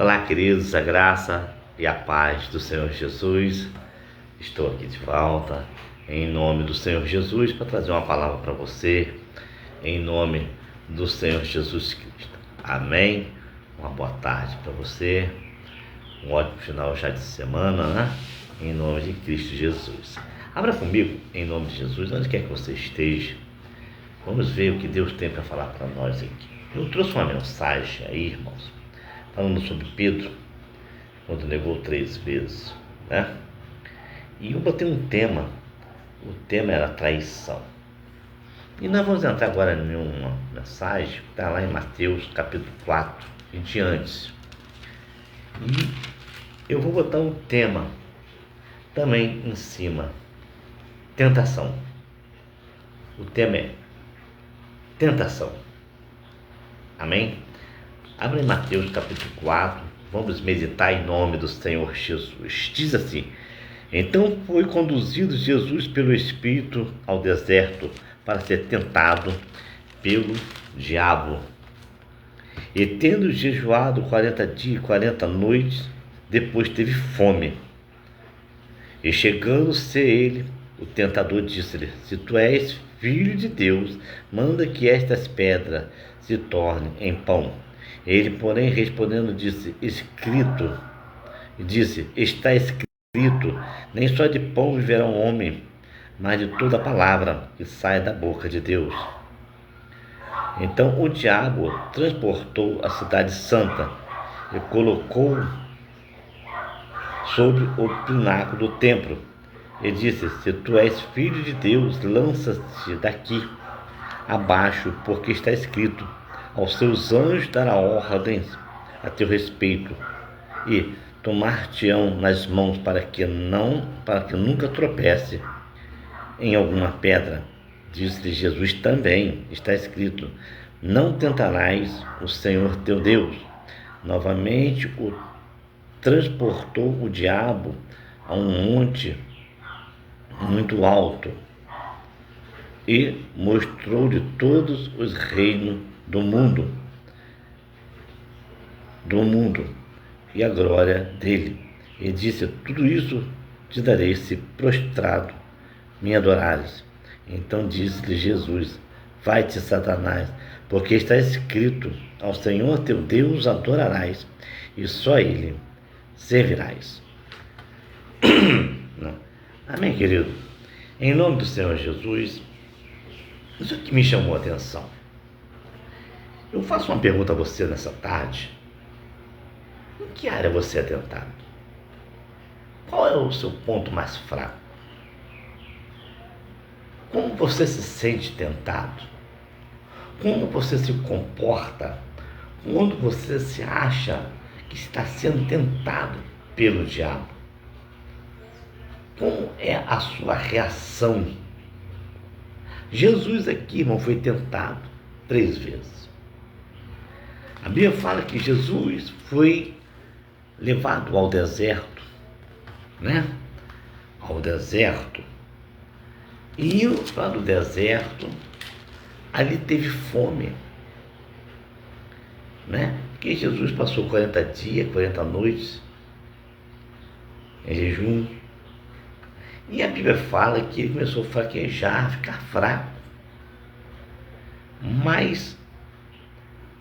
Olá, queridos, a graça e a paz do Senhor Jesus. Estou aqui de volta em nome do Senhor Jesus para trazer uma palavra para você, em nome do Senhor Jesus Cristo. Amém? Uma boa tarde para você, um ótimo final já de semana, né? Em nome de Cristo Jesus. Abra comigo, em nome de Jesus, onde quer que você esteja. Vamos ver o que Deus tem para falar para nós aqui. Eu trouxe uma mensagem aí, irmãos, falando sobre Pedro, quando negou 3 vezes, né? E eu botei um tema, o tema era traição. E nós vamos entrar agora em uma mensagem que está lá em Mateus capítulo 4 e diante. E eu vou botar um tema também em cima, tentação. O tema é tentação. Amém? Abre em Mateus capítulo 4, vamos meditar em nome do Senhor Jesus. Diz assim: então foi conduzido Jesus pelo Espírito ao deserto para ser tentado pelo diabo. E tendo jejuado 40 dias e 40 noites, depois teve fome. E chegando-se ele, o tentador disse-lhe: se tu és filho de Deus, manda que estas pedras se tornem em pão. Ele, porém, respondendo, disse: está escrito, nem só de pão viverá um homem, mas de toda a palavra que sai da boca de Deus. Então o diabo transportou a cidade santa e colocou sobre o pináculo do templo, e disse: se tu és filho de Deus, lança-te daqui abaixo, porque está escrito: aos seus anjos dará ordens a teu respeito, e tomar-te-ão nas mãos para que nunca tropece em alguma pedra. Disse-lhe Jesus também: está escrito: não tentarás o Senhor teu Deus. Novamente o transportou o diabo a um monte muito alto e mostrou-lhe todos os reinos do mundo e a glória dele. E disse: tudo isso te darei se prostrado me adorares. Então disse-lhe Jesus: vai-te, Satanás, porque está escrito: ao Senhor teu Deus adorarás, e só ele servirás. Amém, querido? Em nome do Senhor Jesus, isso que me chamou a atenção. Eu faço uma pergunta a você nessa tarde: em que área você é tentado? Qual é o seu ponto mais fraco? Como você se sente tentado? Como você se comporta quando você se acha que está sendo tentado pelo diabo? Como é a sua reação? Jesus aqui, irmão, foi tentado 3 vezes. A Bíblia fala que Jesus foi levado ao deserto, né? Ao deserto. E indo para o deserto, ali teve fome, né? Porque Jesus passou 40 dias, 40 noites em jejum. E a Bíblia fala que ele começou a fraquejar, ficar fraco. Mas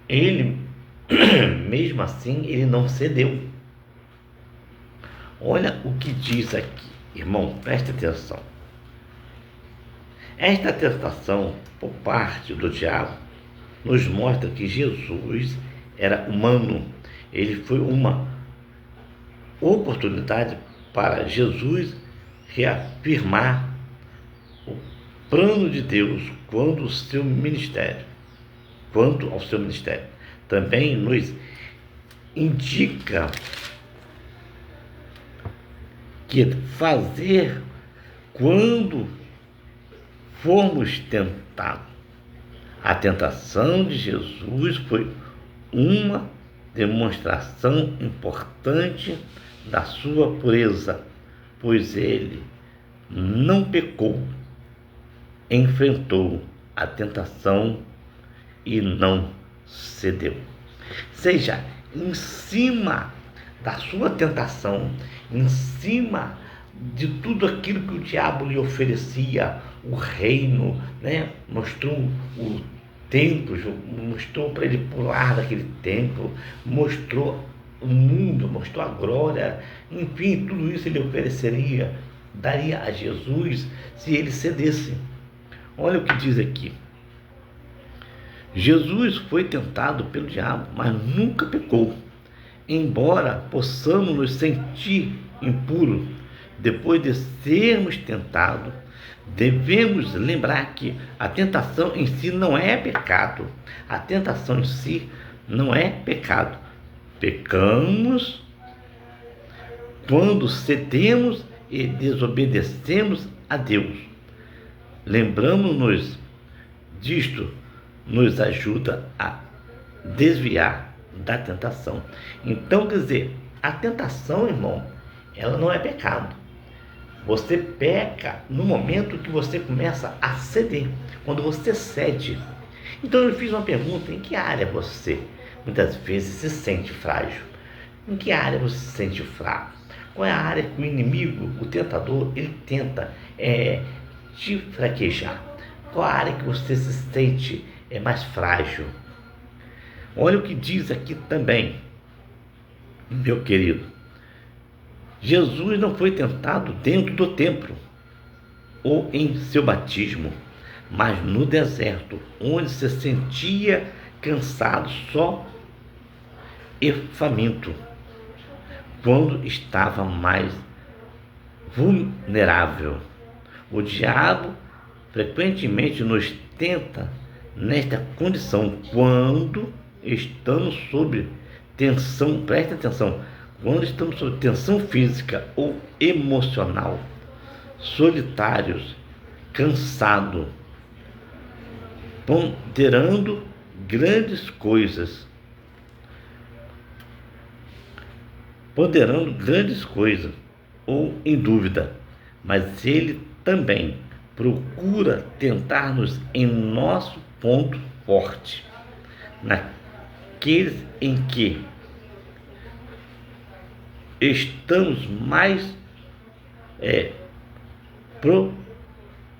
ele, mesmo assim, ele não cedeu. Olha o que diz aqui, irmão, preste atenção. Esta tentação por parte do diabo nos mostra que Jesus era humano. Ele foi uma oportunidade para Jesus reafirmar o plano de Deus quanto ao seu ministério. Também nos indica que fazer quando formos tentados. A tentação de Jesus foi uma demonstração importante da sua pureza, pois ele não pecou, enfrentou a tentação e não cedeu. Seja em cima da sua tentação, em cima de tudo aquilo que o diabo lhe oferecia, o reino, né? Mostrou o templo, mostrou para ele pular daquele templo, mostrou o mundo, mostrou a glória, enfim, tudo isso ele ofereceria, daria a Jesus se ele cedesse. Olha o que diz aqui. Jesus foi tentado pelo diabo, mas nunca pecou. Embora possamos nos sentir impuros depois de sermos tentados, devemos lembrar que a tentação em si não é pecado. A tentação em si não é pecado. Pecamos quando cedemos e desobedecemos a Deus. Lembramos-nos disto, nos ajuda a desviar da tentação. Então, quer dizer, a tentação, irmão, ela não é pecado. Você peca no momento que você começa a ceder, quando você cede. Então eu fiz uma pergunta: em que área você muitas vezes se sente frágil? Em que área você se sente fraco? Qual é a área que o inimigo, o tentador, ele tenta te fraquejar? Qual a área que você se sente mais frágil? Olha o que diz aqui também, meu querido. Jesus não foi tentado dentro do templo ou em seu batismo, mas no deserto, onde se sentia cansado só e faminto, quando estava mais vulnerável. O diabo frequentemente nos tenta nesta condição quando estamos sob tensão. Preste atenção: quando estamos sob tensão física ou emocional, solitários, cansados, ponderando grandes coisas, ou em dúvida, mas ele também procura tentar-nos em nosso ponto forte, naqueles em que estamos mais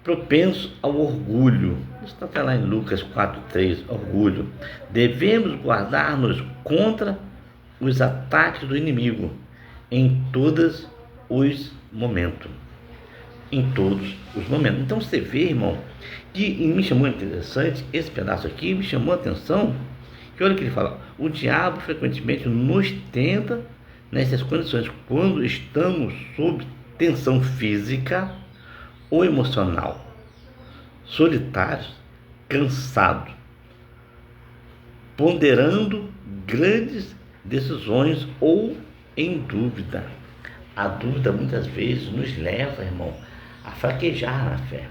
propensos ao orgulho. Isso está lá em Lucas 4:3, orgulho. Devemos guardar-nos contra os ataques do inimigo em todos os momentos. Em todos os momentos. Então você vê, irmão, que me chamou interessante, esse pedaço aqui me chamou a atenção, que olha o que ele fala: o diabo frequentemente nos tenta nessas condições, quando estamos sob tensão física ou emocional, solitários, cansados, ponderando grandes decisões ou em dúvida. A dúvida muitas vezes nos leva, irmão, a fraquejar na fé.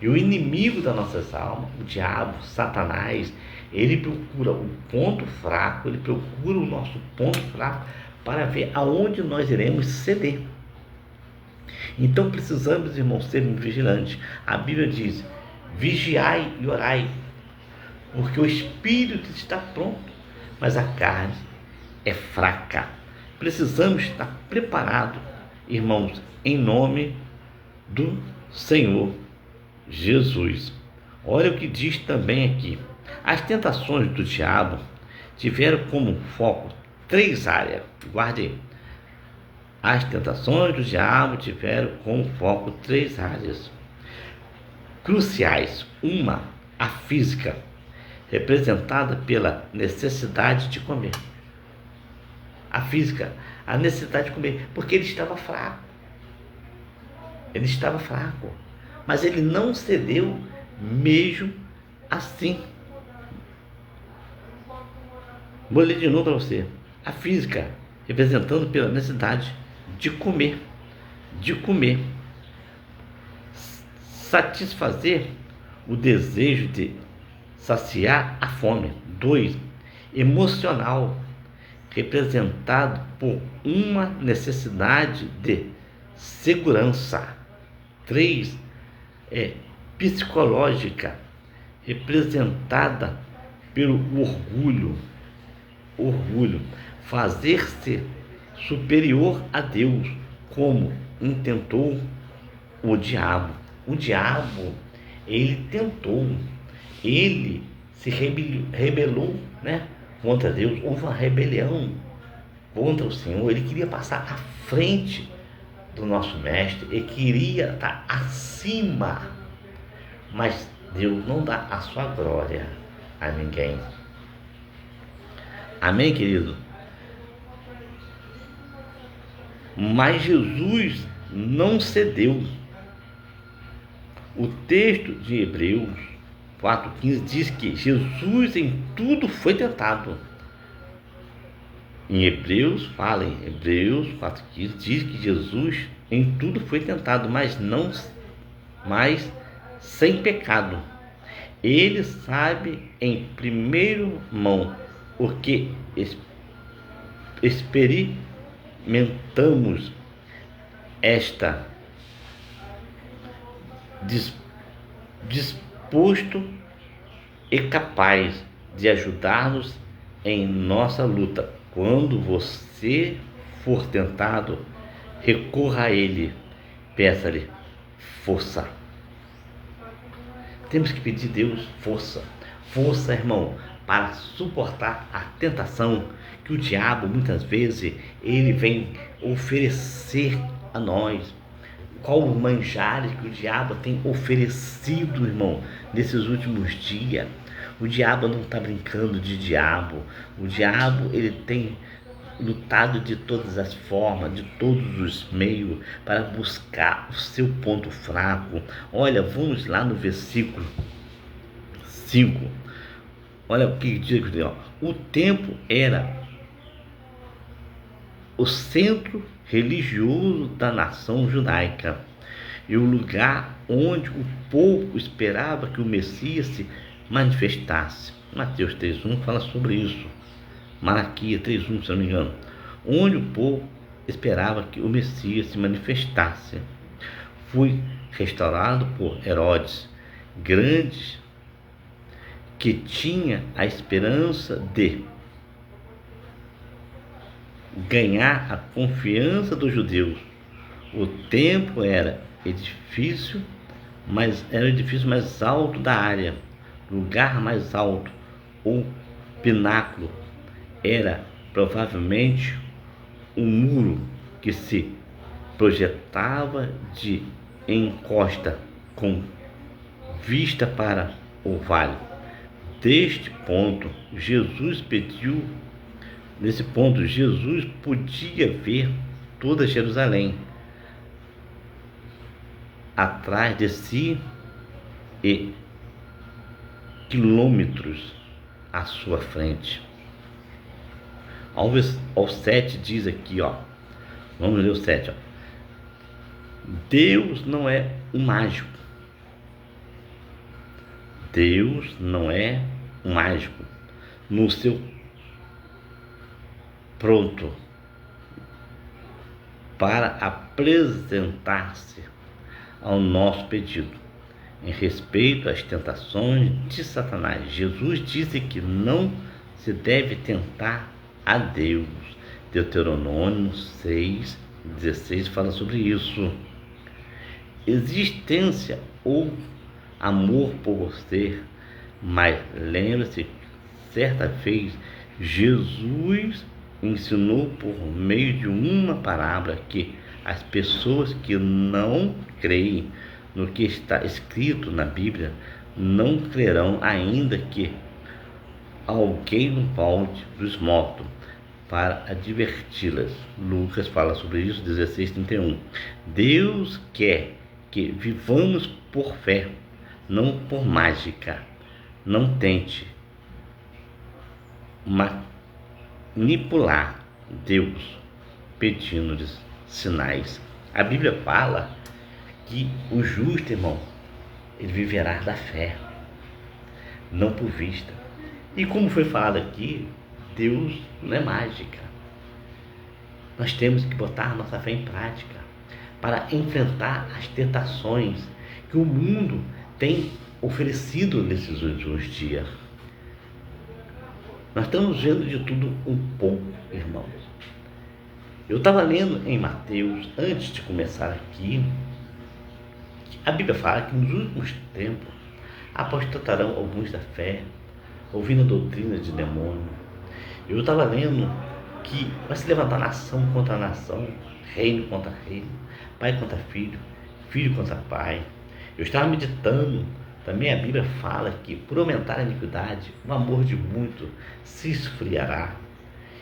E o inimigo das nossas almas, o diabo, Satanás, ele procura o ponto fraco, ele procura o nosso ponto fraco para ver aonde nós iremos ceder. Então precisamos, irmãos, ser vigilantes. A Bíblia diz: vigiai e orai, porque o espírito está pronto, mas a carne é fraca. Precisamos estar preparados, irmãos, em nome do Senhor Jesus. Olha o que diz também aqui: as tentações do diabo tiveram como foco 3 áreas. Guarde aí. As tentações do diabo tiveram como foco 3 áreas cruciais. Uma, a física, representada pela necessidade de comer. A física, a necessidade de comer, porque ele estava fraco. Ele estava fraco, mas ele não cedeu mesmo assim. Vou ler de novo para você. A física, representando pela necessidade de comer, satisfazer o desejo de saciar a fome. 2, emocional, representado por uma necessidade de segurança. 3, psicológica, representada pelo orgulho. orgulho, fazer-se superior a Deus, como intentou o diabo. O diabo, ele tentou, ele se rebelou, né, contra Deus. Houve uma rebelião contra o Senhor. Ele queria passar à frente do nosso mestre, ele queria estar acima, mas Deus não dá a sua glória a ninguém. Amém, querido? Mas Jesus não cedeu. O texto de Hebreus 4,15 diz que Jesus em tudo foi tentado. Em Hebreus 4,15 diz que Jesus em tudo foi tentado, mas sem pecado. Ele sabe em primeira mão o que experimentamos, está disposto e capaz de ajudar-nos em nossa luta. Quando você for tentado, recorra a Ele, peça-lhe força. Temos que pedir a Deus força, irmão, para suportar a tentação que o diabo muitas vezes ele vem oferecer a nós. Qual os manjares que o diabo tem oferecido, irmão, nesses últimos dias? O diabo não está brincando de diabo. O diabo, ele tem lutado de todas as formas, de todos os meios, para buscar o seu ponto fraco. Olha, vamos lá no versículo 5. Olha o que diz aqui, ó. O templo era o centro religioso da nação judaica e o lugar onde o povo esperava que o Messias se manifestasse. Mateus 3,1 fala sobre isso. Malaquias 3,1, se não me engano. Onde o povo esperava que o Messias se manifestasse. Foi restaurado por Herodes Grande, que tinha a esperança de ganhar a confiança dos judeus. O templo era o edifício mais alto da área, lugar mais alto, ou pináculo. Era provavelmente um muro que se projetava de encosta com vista para o vale. Nesse ponto, Jesus podia ver toda Jerusalém atrás de si e quilômetros à sua frente. Ao 7 diz aqui, ó. Vamos ler o 7, ó. Deus não é um mágico. Deus não é um mágico. No seu pronto para apresentar-se ao nosso pedido em respeito às tentações de Satanás. Jesus disse que não se deve tentar a Deus. Deuteronômio 6,16 fala sobre isso. Existência ou amor por você, mas lembre-se, certa vez Jesus ensinou por meio de uma parábola que as pessoas que não creem no que está escrito na Bíblia não crerão ainda que alguém volte dos mortos para adverti-las. Lucas fala sobre isso, 16:31. Deus quer que vivamos por fé, não por mágica. Não tente manipular Deus pedindo-lhes sinais. A Bíblia fala que o justo, irmão, ele viverá da fé, não por vista. E como foi falado aqui, Deus não é mágica. Nós temos que botar nossa fé em prática para enfrentar as tentações que o mundo tem oferecido nesses últimos dias. Nós estamos vendo de tudo um pouco, irmãos. Eu estava lendo em Mateus, antes de começar aqui, a Bíblia fala que nos últimos tempos apostatarão alguns da fé, ouvindo a doutrina de demônio. Eu estava lendo que vai se levantar nação contra nação, reino contra reino, pai contra filho, filho contra pai. Eu estava meditando, também a Bíblia fala que por aumentar a iniquidade, o amor de muito se esfriará.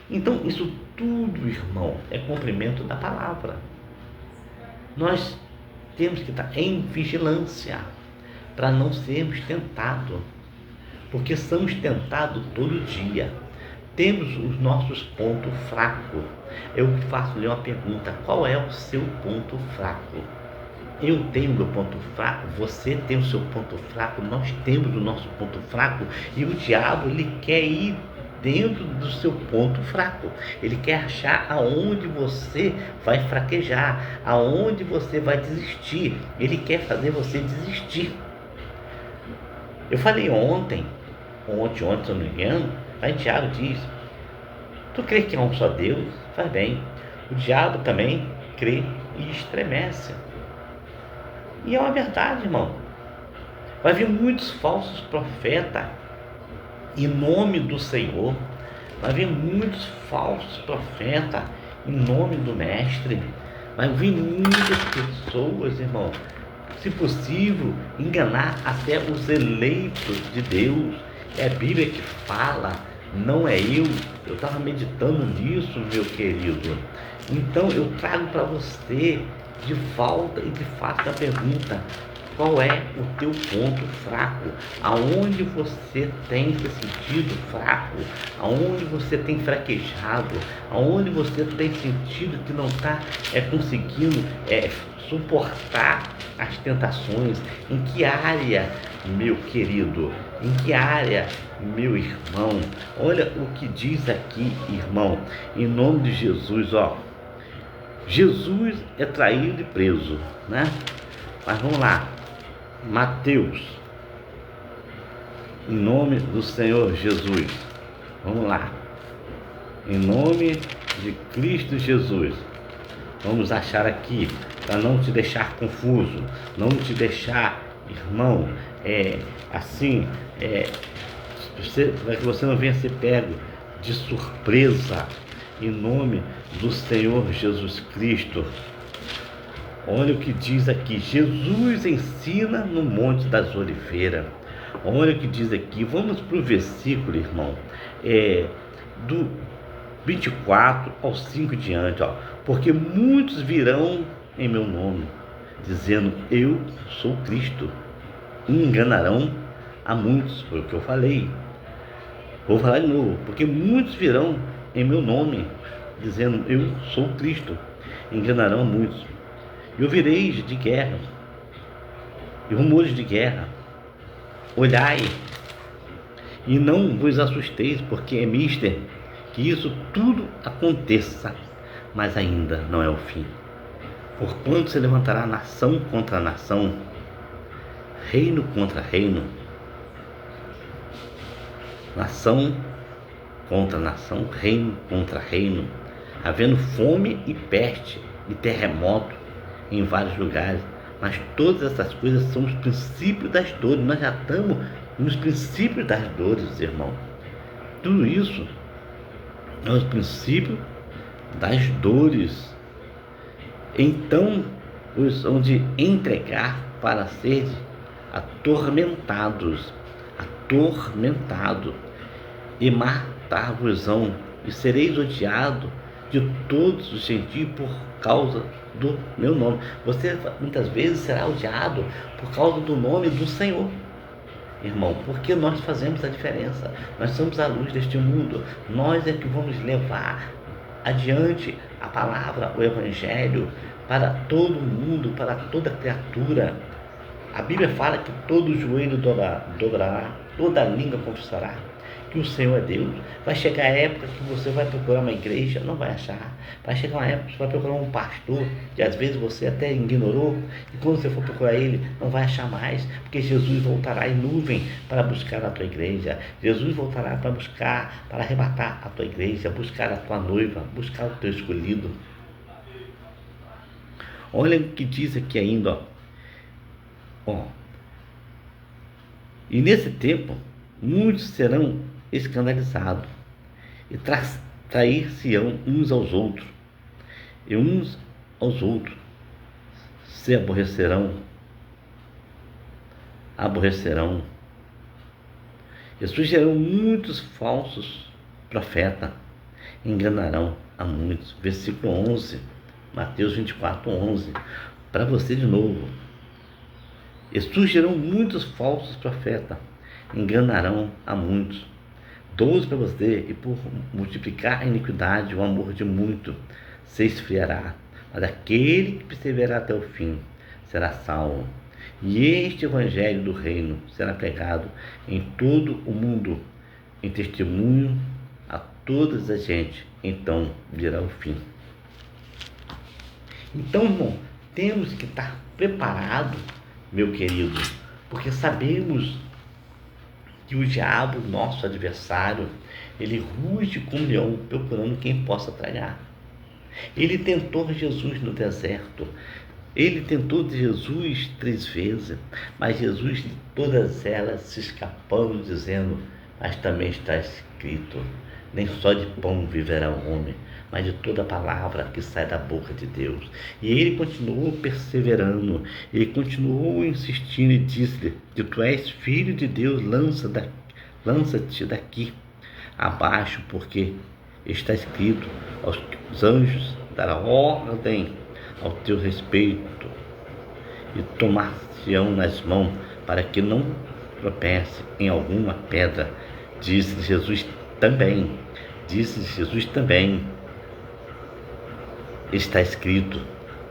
Então isso tudo, irmão, é cumprimento da palavra. Nós temos que estar em vigilância para não sermos tentados, porque somos tentados todo dia. Temos os nossos pontos fracos. Eu faço-lhe uma pergunta: qual é o seu ponto fraco? Eu tenho meu ponto fraco, você tem o seu ponto fraco, nós temos o nosso ponto fraco, e o diabo, ele quer ir dentro do seu ponto fraco. Ele quer achar aonde você vai fraquejar, aonde você vai desistir. Ele quer fazer você desistir. Eu falei ontem, se eu não me engano, aí Tiago diz: tu crê que há um só Deus? Faz bem. O diabo também crê e estremece. E é uma verdade, irmão. Vai vir muitos falsos profetas em nome do Senhor. Vai vir muitos falsos profetas em nome do Mestre. Vai vir muitas pessoas, irmão, se possível, enganar até os eleitos de Deus. É a Bíblia que fala, não é eu. Eu estava meditando nisso, meu querido. Então eu trago para você de volta e te faço a pergunta: qual é o teu ponto fraco? Aonde você tem se sentido fraco? Aonde você tem fraquejado? Aonde você tem sentido que não está conseguindo suportar as tentações? Em que área, meu querido? Em que área, meu irmão? Olha o que diz aqui, irmão, em nome de Jesus, ó. Jesus é traído e preso, né? Mas vamos lá. Mateus, em nome do Senhor Jesus, vamos lá, em nome de Cristo Jesus, vamos achar aqui, para não te deixar confuso, não te deixar, irmão, para que você não venha ser pego de surpresa, em nome do Senhor Jesus Cristo. Olha o que diz aqui: Jesus ensina no Monte das Oliveiras. Olha o que diz aqui. Vamos para o versículo, irmão, do 24 ao 5 diante, ó. Porque muitos virão em meu nome, dizendo: eu sou Cristo, e enganarão a muitos. Foi o que eu falei. Vou falar de novo: porque muitos virão em meu nome, dizendo: eu sou Cristo, e enganarão a muitos. E ouvireis de guerra e rumores de guerra. Olhai e não vos assusteis, porque é mister que isso tudo aconteça, mas ainda não é o fim. Porquanto se levantará nação contra nação, reino contra reino, nação contra nação, reino contra reino, havendo fome e peste e terremoto em vários lugares. Mas todas essas coisas são os princípios das dores. Nós já estamos nos princípios das dores, irmão. Tudo isso é os princípios das dores. Então os hão de entregar para ser atormentados, e matar-vos-ão, e sereis odiados de todos os gentios por causa do meu nome. Você muitas vezes será odiado por causa do nome do Senhor, irmão, porque nós fazemos a diferença. Nós somos a luz deste mundo. Nós é que vamos levar adiante a palavra, o evangelho, para todo mundo, para toda criatura. A Bíblia fala que todo joelho dobrará, toda língua confessará que o Senhor é Deus. Vai chegar a época que você vai procurar uma igreja, não vai achar. Vai chegar uma época que você vai procurar um pastor, que às vezes você até ignorou, e quando você for procurar ele, não vai achar mais, porque Jesus voltará em nuvem para buscar a tua igreja. Jesus voltará para buscar, para arrebatar a tua igreja, buscar a tua noiva, buscar o teu escolhido. Olha o que diz aqui ainda, ó. E nesse tempo, muitos serão escandalizados e trair-se-ão uns aos outros, e uns aos outros se aborrecerão, e surgirão muitos falsos profetas, enganarão a muitos. Versículo 11, Mateus 24, 11, para você de novo. E surgirão muitos falsos profetas, enganarão a muitos. 12 para você, e por multiplicar a iniquidade, o amor de muito se esfriará, mas aquele que perseverar até o fim será salvo. E este evangelho do reino será pregado em todo o mundo, em testemunho a todas as gente, então virá o fim. Então, irmão, temos que estar preparados, meu querido, porque sabemos que o diabo, nosso adversário, ele ruge como leão, procurando quem possa tragar. Ele tentou Jesus no deserto, ele tentou Jesus 3 vezes, mas Jesus de todas elas se escapando, dizendo: mas também está escrito, nem só de pão viverá o homem, mas de toda palavra que sai da boca de Deus. E ele continuou perseverando, ele continuou insistindo e disse-lhe: que tu és filho de Deus, lança-te daqui abaixo, porque está escrito: aos anjos dará ordem ao teu respeito, e tomar-te-ão nas mãos, para que não tropece em alguma pedra. Disse Jesus também, está escrito: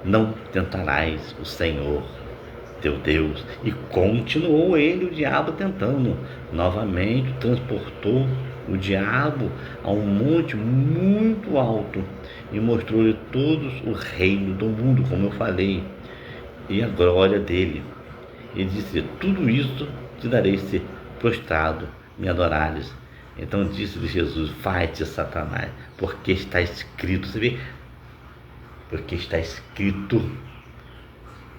não tentarás o Senhor teu Deus. E continuou ele, o diabo, tentando. Novamente transportou o diabo a um monte muito alto e mostrou-lhe todos o reino do mundo, como eu falei, e a glória dele. E disse: tudo isso te darei se prostrado me adorares. Então disse-lhe Jesus: vai-te, Satanás, porque está escrito. Você vê? Porque está escrito: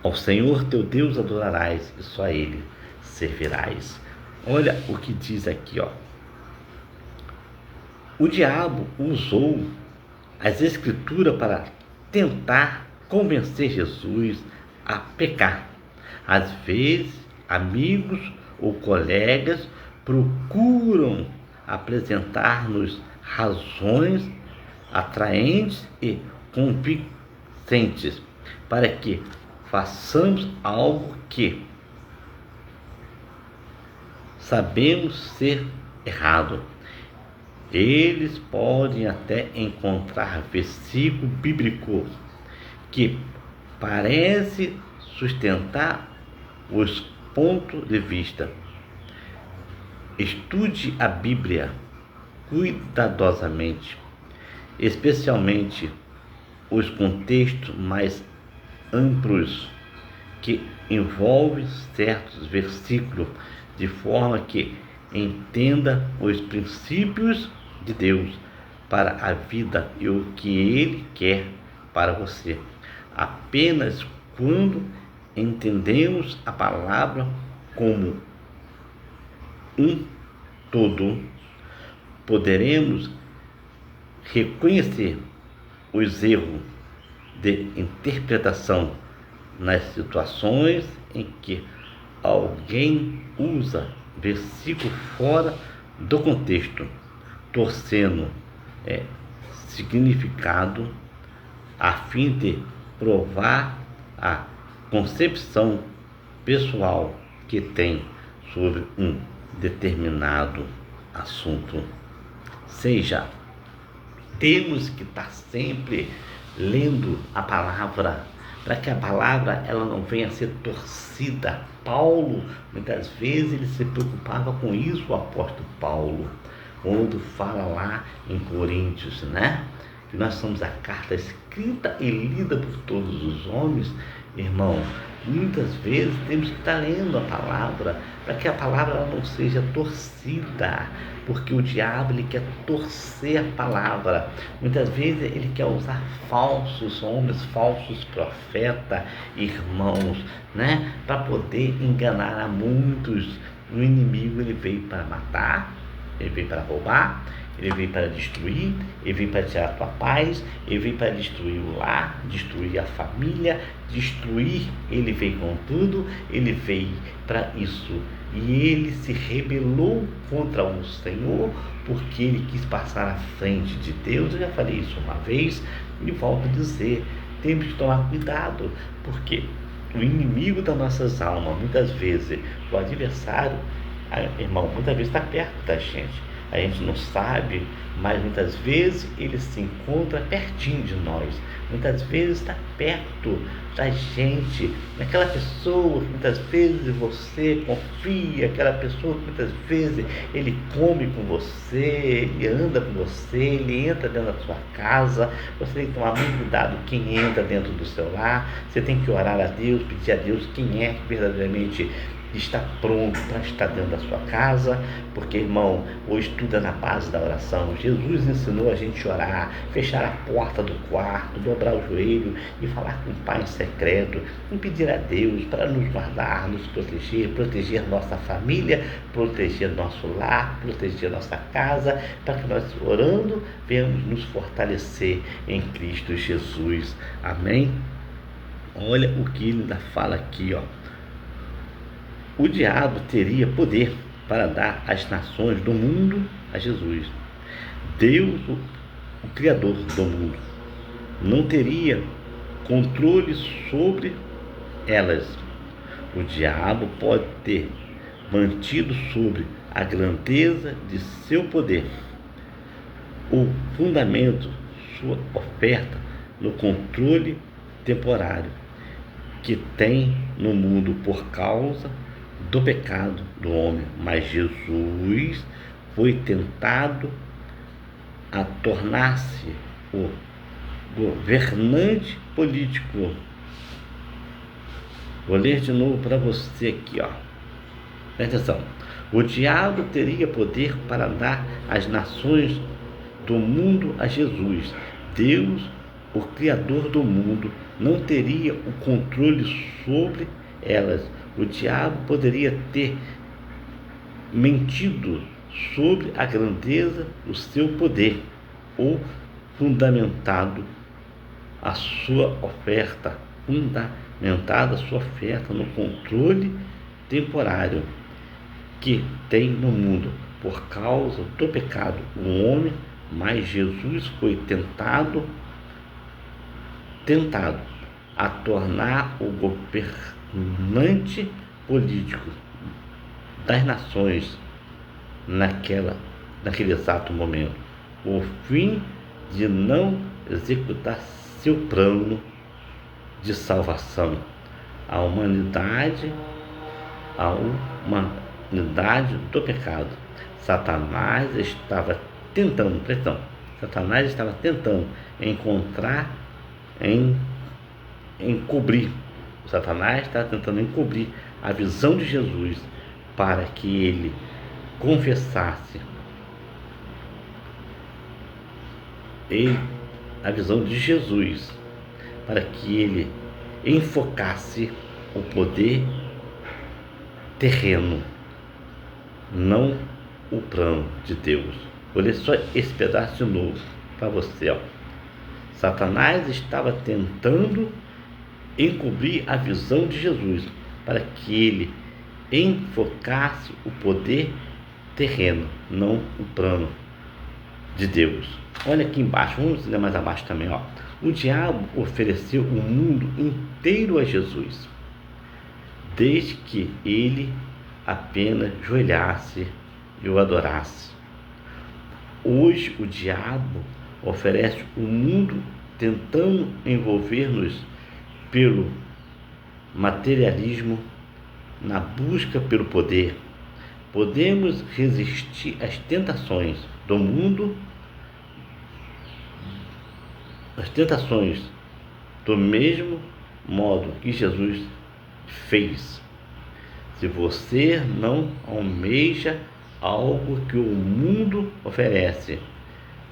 ao Senhor teu Deus adorarás, e só a Ele servirás. Olha o que diz aqui, ó. O diabo usou as escrituras para tentar convencer Jesus a pecar. Às vezes, amigos ou colegas procuram apresentar-nos razões atraentes e convincentes para que façamos algo que sabemos ser errado. Eles podem até encontrar versículo bíblico que parece sustentar os pontos de vista. Estude a Bíblia cuidadosamente, especialmente os contextos mais amplos que envolvem certos versículos, de forma que entenda os princípios de Deus para a vida e o que Ele quer para você. Apenas quando entendemos a palavra como um todo, poderemos reconhecer os erros de interpretação nas situações em que alguém usa versículo fora do contexto, torcendo significado a fim de provar a concepção pessoal que tem sobre um determinado assunto. Seja, temos que estar sempre lendo a palavra, para que a palavra ela não venha a ser torcida. Paulo, muitas vezes, ele se preocupava com isso, o apóstolo Paulo. quando fala lá em Coríntios, né? Que nós somos a carta escrita e lida por todos os homens, irmão. Muitas vezes temos que estar lendo a palavra para que a palavra não seja torcida, porque o diabo ele quer torcer a palavra. Muitas vezes ele quer usar falsos homens, falsos profetas, irmãos, né, para poder enganar a muitos. O inimigo ele veio para matar, ele veio para roubar, ele veio para destruir, ele veio para tirar a tua paz, ele veio para destruir o lar, destruir a família, destruir, ele veio com tudo, ele veio para isso. E ele se rebelou contra o Senhor, porque ele quis passar à frente de Deus. Eu já falei isso uma vez e volto a dizer, temos que tomar cuidado, porque o inimigo das nossas almas, muitas vezes, o adversário, irmão, muitas vezes está perto da gente. A gente não sabe, mas muitas vezes ele se encontra pertinho de nós. Muitas vezes está perto da gente, aquela pessoa que muitas vezes você confia, aquela pessoa que muitas vezes ele come com você, ele anda com você, ele entra dentro da sua casa. Você tem que tomar muito cuidado quem entra dentro do seu lar. Você tem que orar a Deus, pedir a Deus quem é que verdadeiramente está pronto para estar dentro da sua casa, porque, irmão, hoje tudo é na base da oração. Jesus ensinou a gente a orar, fechar a porta do quarto, dobrar o joelho e falar com o Pai em secreto, e pedir a Deus para nos guardar, nos proteger, proteger nossa família, proteger nosso lar, proteger nossa casa, para que nós, orando, venhamos nos fortalecer em Cristo Jesus. Amém? Olha o que ele ainda fala aqui, ó. O diabo teria poder para dar as nações do mundo a Jesus. Deus, o Criador do mundo, não teria controle sobre elas. O diabo pode ter mantido sobre a grandeza de seu poder o fundamento, sua oferta no controle temporário que tem no mundo por causa do pecado do homem, mas Jesus foi tentado a tornar-se o governante político. Vou ler de novo para você aqui, ó. Presta atenção. O diabo teria poder para dar as nações do mundo a Jesus. Deus, o Criador do mundo, não teria o controle sobre elas. O diabo poderia ter mentido sobre a grandeza do seu poder ou fundamentado a sua oferta, no controle temporário que tem no mundo por causa do pecado do homem, mas Jesus foi tentado a tornar o governante político das nações naquele exato momento, o fim de não executar seu plano de salvação à humanidade do pecado. Satanás estava tentando encobrir a visão de Jesus para que ele confessasse a visão de Jesus, para que ele enfocasse o poder terreno, não o plano de Deus. Vou ler só esse pedaço de novo para você, ó. Satanás estava tentando encobrir a visão de Jesus para que ele enfocasse o poder terreno, não o plano de Deus. Olha aqui embaixo, vamos ler mais abaixo também, ó. O diabo ofereceu o mundo inteiro a Jesus, desde que ele apenas joelhasse e o adorasse. Hoje o diabo oferece o mundo tentando envolver-nos pelo materialismo, na busca pelo poder, podemos resistir às tentações do mundo, às tentações do mesmo modo que Jesus fez. Se você não almeja algo que o mundo oferece,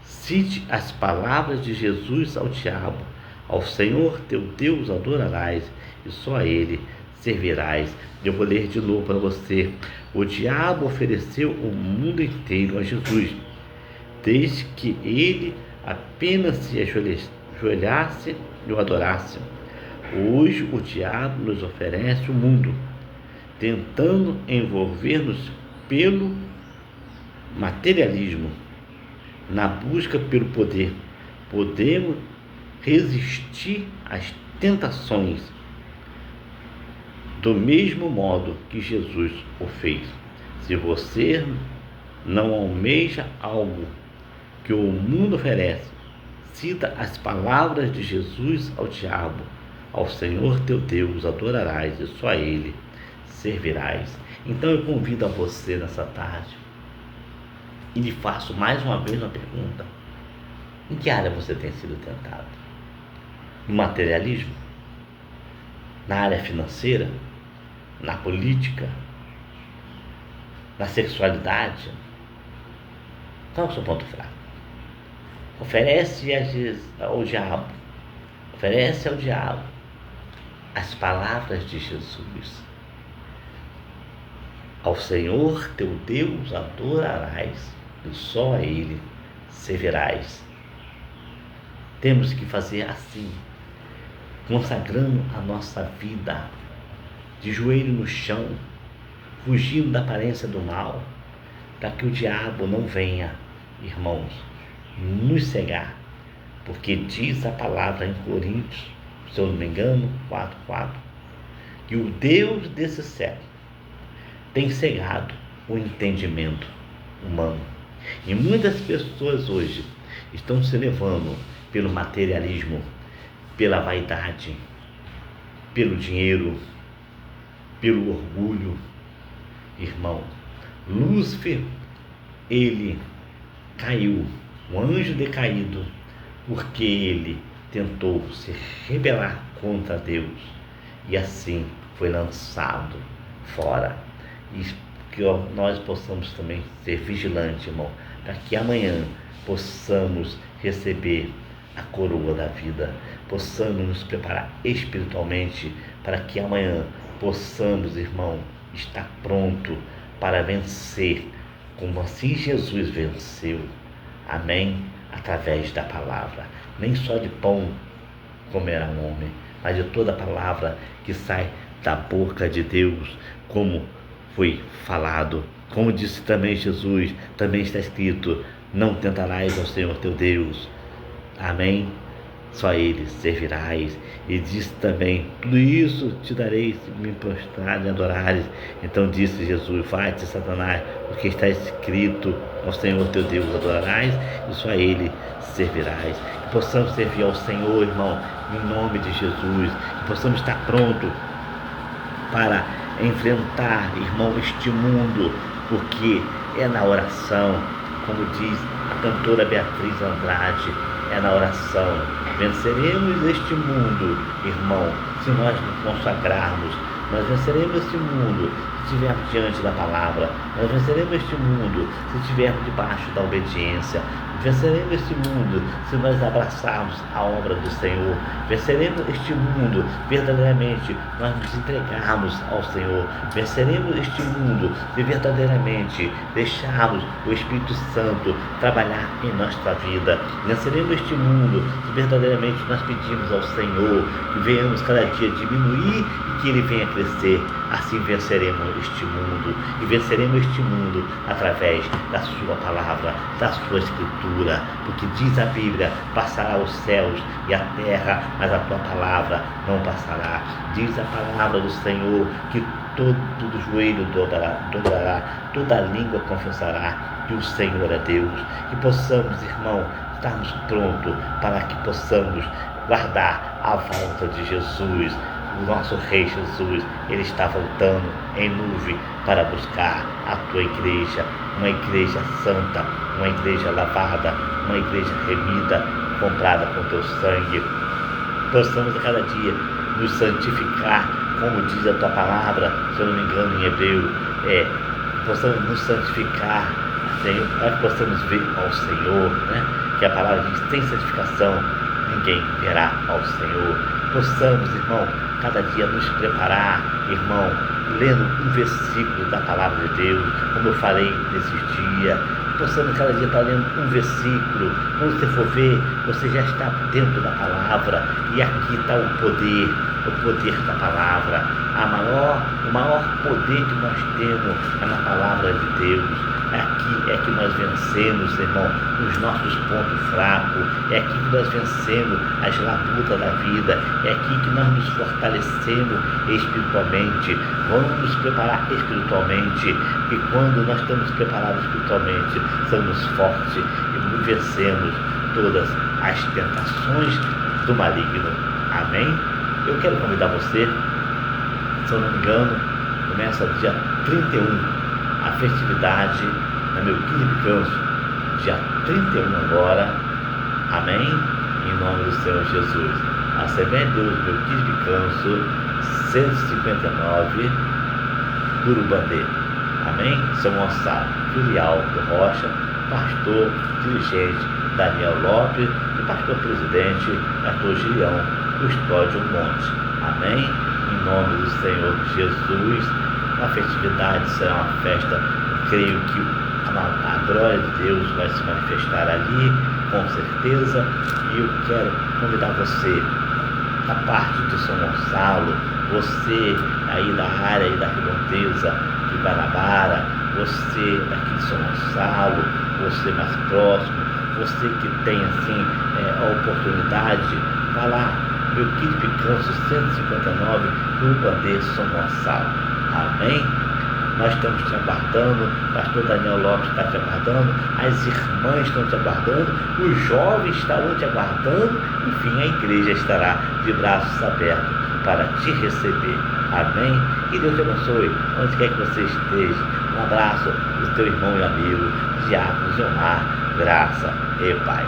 cite as palavras de Jesus ao diabo: ao Senhor teu Deus adorarás e só a Ele servirás. Eu vou ler de novo para você. O diabo ofereceu o mundo inteiro a Jesus, desde que ele apenas se ajoelhasse e o adorasse. Hoje o diabo nos oferece o mundo, tentando envolver-nos pelo materialismo, na busca pelo poder. Podemos resistir às tentações do mesmo modo que Jesus o fez. Se você não almeja algo que o mundo oferece, cita as palavras de Jesus ao diabo: ao Senhor teu Deus adorarás e só a Ele servirás. Então eu convido a você nessa tarde e lhe faço mais uma vez uma pergunta: em que área você tem sido tentado? No materialismo? Na área financeira? Na política? Na sexualidade? Qual é o seu ponto fraco? Oferece ao diabo as palavras de Jesus: ao Senhor teu Deus adorarás e só a Ele servirás. Temos que fazer assim, consagrando a nossa vida, de joelho no chão, fugindo da aparência do mal, para que o diabo não venha, irmãos, nos cegar, porque diz a palavra em Coríntios, se eu não me engano, 4:4, que o Deus desse século tem cegado o entendimento humano. E muitas pessoas hoje estão se levando pelo materialismo, pela vaidade, pelo dinheiro, pelo orgulho. Irmão, Lúcifer, ele caiu, um anjo decaído, porque ele tentou se rebelar contra Deus e assim foi lançado fora. E que nós possamos também ser vigilantes, irmão, para que amanhã possamos receber a coroa da vida, possamos nos preparar espiritualmente para que amanhã possamos, irmão, estar pronto para vencer, como assim Jesus venceu. Amém? Através da palavra. Nem só de pão comerá um homem, mas de toda a palavra que sai da boca de Deus, como foi falado. Como disse também Jesus, também está escrito: não tentarás ao Senhor teu Deus. Amém? Só Ele servirás. E disse também: tudo isso te darei se me prostrar e adorares. Então disse Jesus: vai-te, Satanás, porque está escrito: ao Senhor teu Deus adorarás e só a Ele servirás. Que possamos servir ao Senhor, irmão, em nome de Jesus. Que possamos estar prontos para enfrentar, irmão, este mundo, porque é na oração, como diz a cantora Beatriz Andrade, é na oração. Venceremos este mundo, irmão, se nós nos consagrarmos. Nós venceremos este mundo se estivermos diante da palavra. Nós venceremos este mundo se estivermos debaixo da obediência. Venceremos este mundo se nós abraçarmos a obra do Senhor. Venceremos este mundo verdadeiramente nós nos entregarmos ao Senhor. Venceremos este mundo se verdadeiramente deixarmos o Espírito Santo trabalhar em nossa vida. Venceremos este mundo se verdadeiramente nós pedimos ao Senhor que venhamos cada dia diminuir e que Ele venha crescer. Assim venceremos este mundo, e venceremos este mundo através da sua palavra, da sua escritura, porque diz a Bíblia: passará os céus e a terra, mas a tua palavra não passará. Diz a palavra do Senhor que todo joelho dobrará, toda língua confessará que o Senhor é Deus. Que possamos, irmão, estarmos prontos para que possamos guardar a volta de Jesus. o nosso Rei Jesus, Ele está voltando em nuvem para buscar a tua igreja, uma igreja santa, uma igreja lavada, uma igreja remida, comprada com teu sangue. Possamos a cada dia nos santificar, como diz a tua palavra, se eu não me engano em hebreu, possamos nos santificar, Senhor, para que possamos ver ao Senhor, né? Que a palavra diz, sem santificação ninguém verá ao Senhor. Possamos, irmão, cada dia nos preparar, irmão, lendo um versículo da palavra de Deus, como eu falei nesses dias. Possamos cada dia estar lendo um versículo. Quando você for ver, você já está dentro da palavra, e aqui está o poder da palavra. O maior poder que nós temos é na palavra de Deus. Aqui é que nós vencemos, irmão, os nossos pontos fracos. É aqui que nós vencemos as labutas da vida. É aqui que nós nos fortalecemos espiritualmente. Vamos nos preparar espiritualmente. E quando nós estamos preparados espiritualmente, somos fortes e vencemos todas as tentações do maligno. Amém? Eu quero convidar você, se eu não me engano, começa dia 31. A festividade na Melquides Picanço, dia 31 agora, amém? Em nome do Senhor Jesus. Assembleia de Deus Melquides Picanço, 159, Curubandê, amém? São Gonçalo, filial do Rocha, pastor dirigente Daniel Lopes e pastor presidente Arthur Gilião, Custódio Monte, amém? Em nome do Senhor Jesus. A festividade será uma festa, eu creio que a glória de Deus vai se manifestar ali, com certeza. E eu quero convidar você, da parte de São Gonçalo, você aí da área aí da redondeza de Guanabara, você daqui de São Gonçalo, você mais próximo, você que tem assim a oportunidade, vá lá, Melquides Picanço 159, Curubandê, São Gonçalo. Amém? Nós estamos te aguardando, o pastor Daniel Lopes está te aguardando, as irmãs estão te aguardando, os jovens estarão te aguardando, enfim, a igreja estará de braços abertos para te receber. Amém? Que Deus te abençoe, onde quer que você esteja. Um abraço do teu irmão e amigo, Diácono Gilmar, graça e paz.